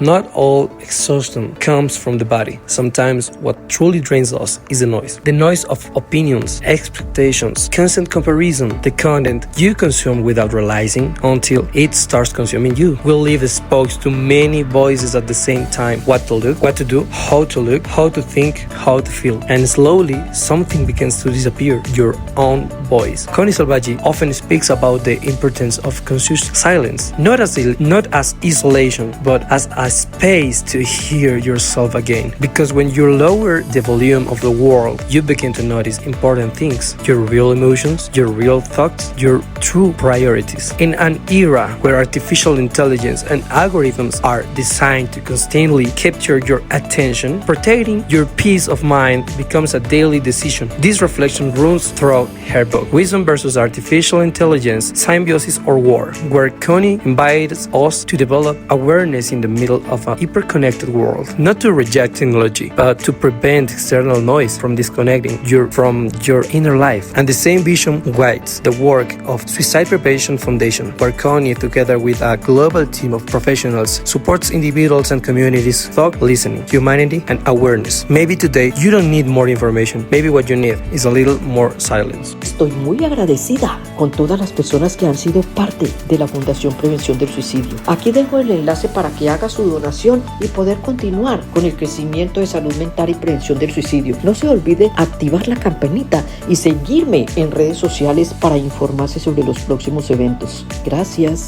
Not all exhaustion comes from the body. Sometimes what truly drains us is the noise. The noise of opinions, expectations, constant comparison, the content you consume without realizing until it starts consuming you. We live exposed to many voices at the same time. What to look, what to do, how to think, how to feel. And slowly, something begins to disappear, your own voice. Connie Selvaggi often speaks about the importance of conscious silence, not as isolation, but as a space to hear yourself again. Because when you lower the volume of the world, you begin to notice important things, your real emotions, your real thoughts, your true priorities. In an era where artificial intelligence and algorithms are designed to constantly capture your attention, protecting your peace of mind becomes a daily decision. This reflection runs throughout her book, Wisdom versus Artificial Intelligence, Symbiosis or War, where Connie invites us to develop awareness in the middle of a hyper-connected world, not to reject technology, but to prevent external noise from disconnecting from your inner life. And the same vision guides the work of Suicide Prevention Foundation, where Connie, together with a global team of professionals, supports individuals and communities, thought, listening, humanity, and awareness. Maybe today you don't need more information. Maybe what you need is a little more silence. Estoy muy agradecida con todas las personas que han sido parte de la Fundación Prevención del Suicidio. Aquí dejo el enlace para que haga su donación y poder continuar con el crecimiento de salud mental y prevención del suicidio. No se olvide activar la campanita y seguirme en redes sociales para informarse sobre los próximos eventos. Gracias.